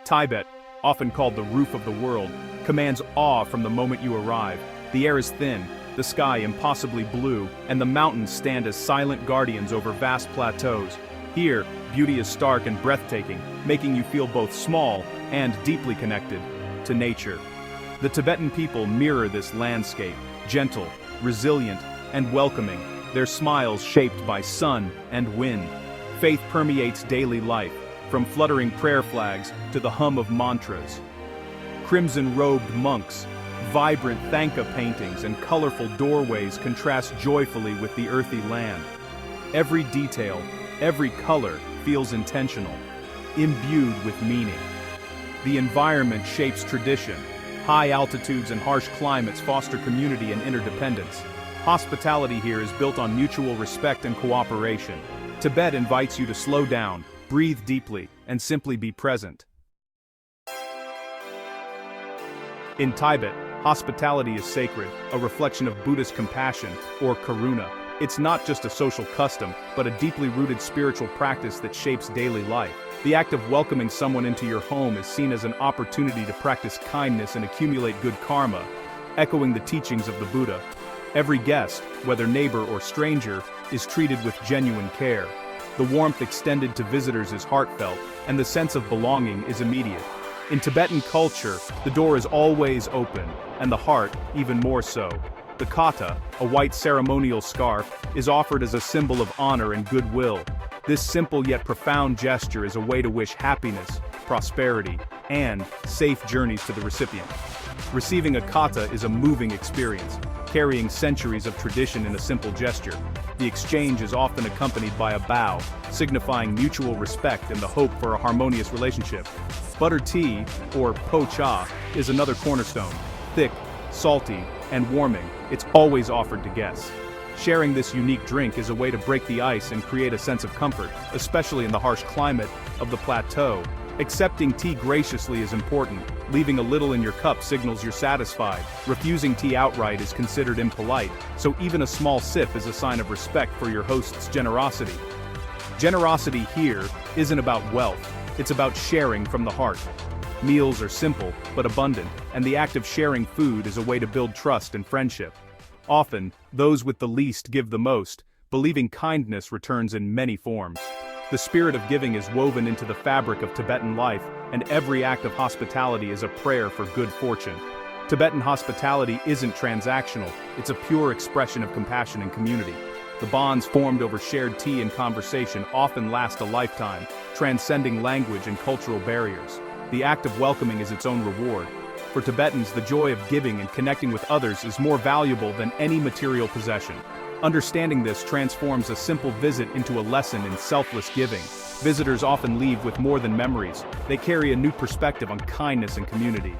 Tibet, often called the roof of the world, commands awe from the moment you arrive. The air is thin, the sky impossibly blue, and the mountains stand as silent guardians over vast plateaus. Here, beauty is stark and breathtaking, making you feel both small and deeply connected to nature. The Tibetan people mirror this landscape, gentle, resilient, and welcoming, their smiles shaped by sun and wind. Faith permeates daily life, from fluttering prayer flags to the hum of mantras. Crimson-robed monks, vibrant Thangka paintings, and colorful doorways contrast joyfully with the earthy land. Every detail, every color feels intentional, imbued with meaning. The environment shapes tradition. High altitudes and harsh climates foster community and interdependence. Hospitality here is built on mutual respect and cooperation. Tibet invites you to slow down, breathe deeply, and simply be present. In Tibet, hospitality is sacred, a reflection of Buddhist compassion, or karuna. It's not just a social custom, but a deeply rooted spiritual practice that shapes daily life. The act of welcoming someone into your home is seen as an opportunity to practice kindness and accumulate good karma, echoing the teachings of the Buddha. Every guest, whether neighbor or stranger, is treated with genuine care. The warmth extended to visitors is heartfelt, and the sense of belonging is immediate. In Tibetan culture, the door is always open, and the heart even more so. The kata, a white ceremonial scarf, is offered as a symbol of honor and goodwill. This simple yet profound gesture is a way to wish happiness, prosperity, and safe journeys to the recipient. Receiving a kata is a moving experience, carrying centuries of tradition in a simple gesture. The exchange is often accompanied by a bow, signifying mutual respect and the hope for a harmonious relationship. Butter tea, or po cha, is another cornerstone. Thick, salty, and warming, it's always offered to guests. Sharing this unique drink is a way to break the ice and create a sense of comfort, especially in the harsh climate of the plateau. Accepting tea graciously is important. Leaving a little in your cup signals you're satisfied. Refusing tea outright is considered impolite, so even a small sip is a sign of respect for your host's generosity. Generosity here isn't about wealth, it's about sharing from the heart. Meals are simple, but abundant, and the act of sharing food is a way to build trust and friendship. Often, those with the least give the most, believing kindness returns in many forms. The spirit of giving is woven into the fabric of Tibetan life, and every act of hospitality is a prayer for good fortune. Tibetan hospitality isn't transactional, it's a pure expression of compassion and community. The bonds formed over shared tea and conversation often last a lifetime, transcending language and cultural barriers. The act of welcoming is its own reward. For Tibetans, the joy of giving and connecting with others is more valuable than any material possession. Understanding this transforms a simple visit into a lesson in selfless giving. Visitors often leave with more than memories. They carry a new perspective on kindness and community.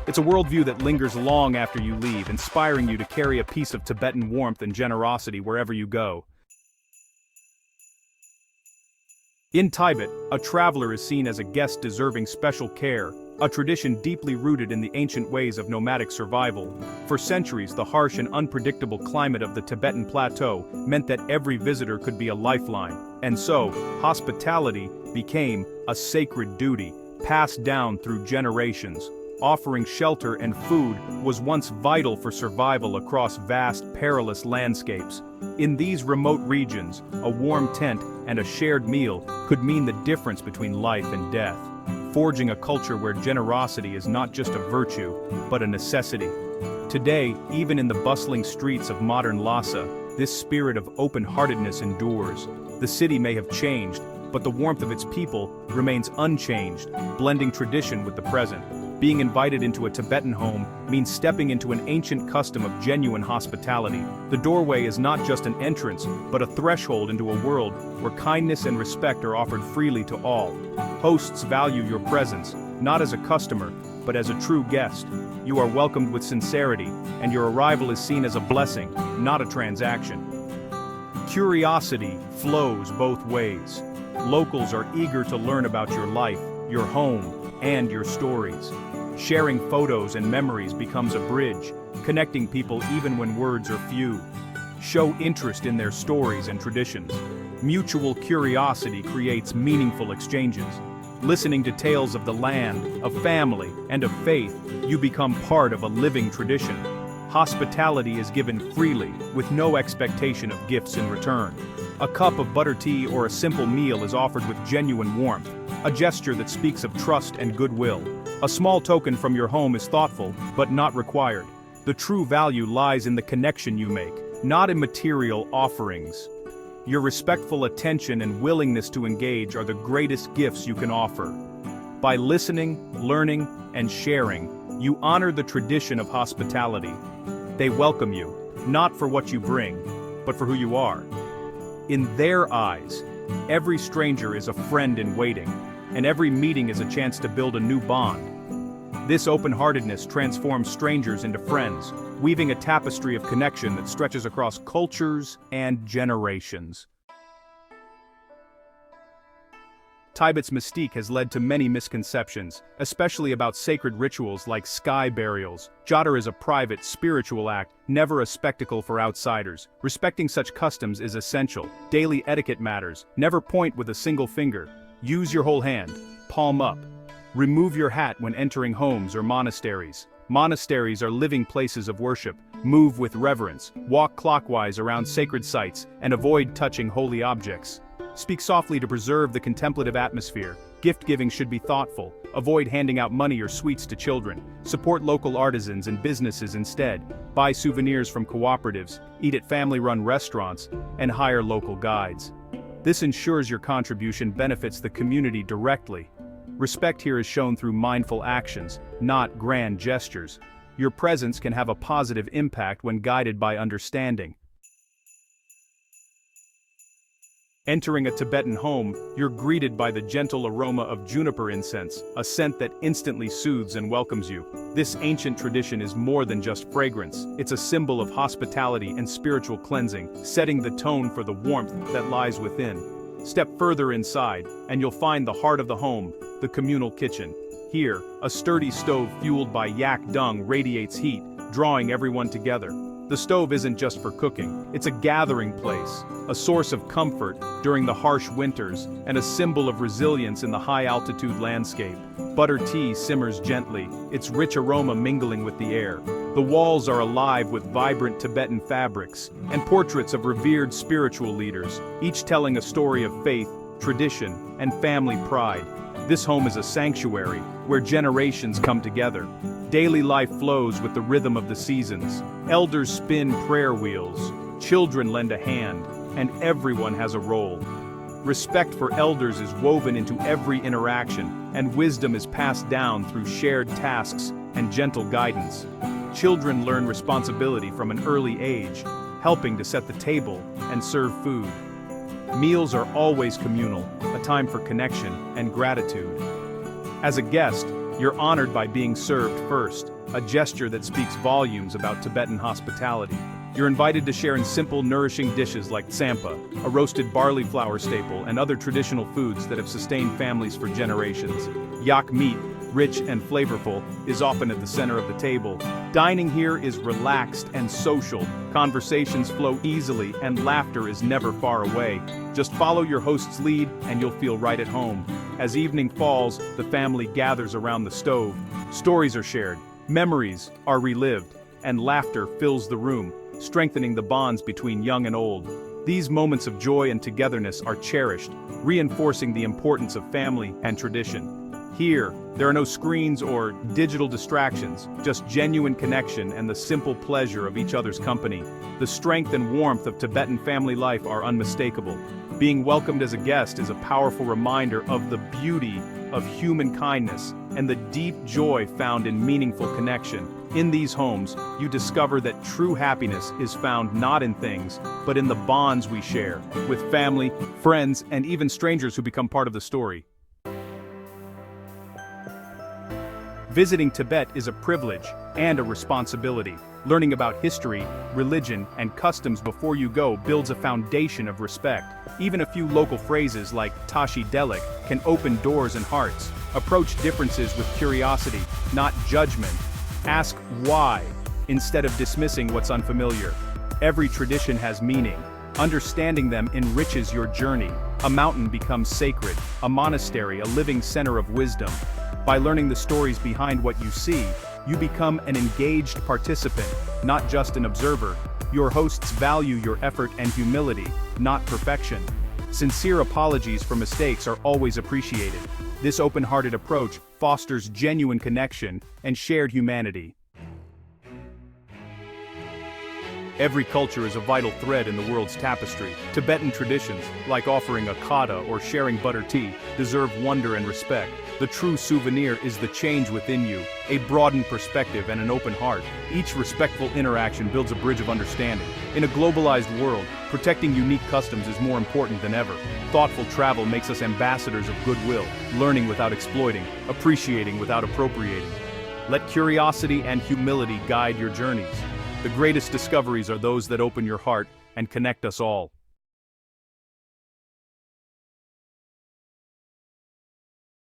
It's a worldview that lingers long after you leave, inspiring you to carry a piece of Tibetan warmth and generosity wherever you go. In Tibet, a traveler is seen as a guest deserving special care, a tradition deeply rooted in the ancient ways of nomadic survival. For centuries, the harsh and unpredictable climate of the Tibetan plateau meant that every visitor could be a lifeline, and so, hospitality became a sacred duty, passed down through generations. Offering shelter and food was once vital for survival across vast, perilous landscapes. In these remote regions, a warm tent and a shared meal could mean the difference between life and death, forging a culture where generosity is not just a virtue, but a necessity. Today, even in the bustling streets of modern Lhasa, this spirit of open-heartedness endures. The city may have changed, but the warmth of its people remains unchanged, blending tradition with the present. Being invited into a Tibetan home means stepping into an ancient custom of genuine hospitality. The doorway is not just an entrance, but a threshold into a world where kindness and respect are offered freely to all. Hosts value your presence, not as a customer, but as a true guest. You are welcomed with sincerity, and your arrival is seen as a blessing, not a transaction. Curiosity flows both ways. Locals are eager to learn about your life, your home, and your stories. Sharing photos and memories becomes a bridge, connecting people even when words are few. Show interest in their stories and traditions. Mutual curiosity creates meaningful exchanges. Listening to tales of the land, of family, and of faith, you become part of a living tradition. Hospitality is given freely, with no expectation of gifts in return. A cup of butter tea or a simple meal is offered with genuine warmth, a gesture that speaks of trust and goodwill. A small token from your home is thoughtful, but not required. The true value lies in the connection you make, not in material offerings. Your respectful attention and willingness to engage are the greatest gifts you can offer. By listening, learning, and sharing, you honor the tradition of hospitality. They welcome you, not for what you bring, but for who you are. In their eyes, every stranger is a friend in waiting, and every meeting is a chance to build a new bond. This open-heartedness transforms strangers into friends, weaving a tapestry of connection that stretches across cultures and generations. Tibet's mystique has led to many misconceptions, especially about sacred rituals like sky burials. Jadar is a private, spiritual act, never a spectacle for outsiders. Respecting such customs is essential. Daily etiquette matters. Never point with a single finger. Use your whole hand. Palm up. Remove your hat when entering homes or monasteries. Monasteries are living places of worship. Move with reverence. Walk clockwise around sacred sites and avoid touching holy objects. Speak softly to preserve the contemplative atmosphere. Gift-giving should be thoughtful. Avoid handing out money or sweets to children. Support local artisans and businesses instead. Buy souvenirs from cooperatives, eat at family-run restaurants, and hire local guides. This ensures your contribution benefits the community directly. Respect here is shown through mindful actions, not grand gestures. Your presence can have a positive impact when guided by understanding. Entering a Tibetan home, you're greeted by the gentle aroma of juniper incense, a scent that instantly soothes and welcomes you. This ancient tradition is more than just fragrance. It's a symbol of hospitality and spiritual cleansing, setting the tone for the warmth that lies within. Step further inside, and you'll find the heart of the home, the communal kitchen. Here, a sturdy stove fueled by yak dung radiates heat, drawing everyone together. The stove isn't just for cooking, it's a gathering place, a source of comfort during the harsh winters, and a symbol of resilience in the high-altitude landscape. Butter tea simmers gently, its rich aroma mingling with the air. The walls are alive with vibrant Tibetan fabrics, and portraits of revered spiritual leaders, each telling a story of faith, tradition, and family pride. This home is a sanctuary, where generations come together. Daily life flows with the rhythm of the seasons. Elders spin prayer wheels, children lend a hand, and everyone has a role. Respect for elders is woven into every interaction, and wisdom is passed down through shared tasks and gentle guidance. Children learn responsibility from an early age, helping to set the table and serve food. Meals are always communal, a time for connection and gratitude. As a guest, you're honored by being served first, a gesture that speaks volumes about Tibetan hospitality. You're invited to share in simple, nourishing dishes like tsampa, a roasted barley flour staple, and other traditional foods that have sustained families for generations. Yak meat, rich and flavorful, is often at the center of the table. Dining here is relaxed and social. Conversations flow easily, and laughter is never far away. Just follow your host's lead, and you'll feel right at home. As evening falls, the family gathers around the stove. Stories are shared, memories are relived, and laughter fills the room, strengthening the bonds between young and old. These moments of joy and togetherness are cherished, reinforcing the importance of family and tradition. Here, there are no screens or digital distractions, just genuine connection and the simple pleasure of each other's company. The strength and warmth of Tibetan family life are unmistakable. Being welcomed as a guest is a powerful reminder of the beauty of human kindness and the deep joy found in meaningful connection. In these homes, you discover that true happiness is found not in things, but in the bonds we share with family, friends, and even strangers who become part of the story. Visiting Tibet is a privilege and a responsibility. Learning about history, religion, and customs before you go builds a foundation of respect. Even a few local phrases like Tashi Delik can open doors and hearts. Approach differences with curiosity, not judgment. Ask why, instead of dismissing what's unfamiliar. Every tradition has meaning. Understanding them enriches your journey. A mountain becomes sacred, a monastery a living center of wisdom. By learning the stories behind what you see, you become an engaged participant, not just an observer. Your hosts value your effort and humility, not perfection. Sincere apologies for mistakes are always appreciated. This open-hearted approach fosters genuine connection and shared humanity. Every culture is a vital thread in the world's tapestry. Tibetan traditions, like offering a kata or sharing butter tea, deserve wonder and respect. The true souvenir is the change within you, a broadened perspective and an open heart. Each respectful interaction builds a bridge of understanding. In a globalized world, protecting unique customs is more important than ever. Thoughtful travel makes us ambassadors of goodwill, learning without exploiting, appreciating without appropriating. Let curiosity and humility guide your journeys. The greatest discoveries are those that open your heart and connect us all.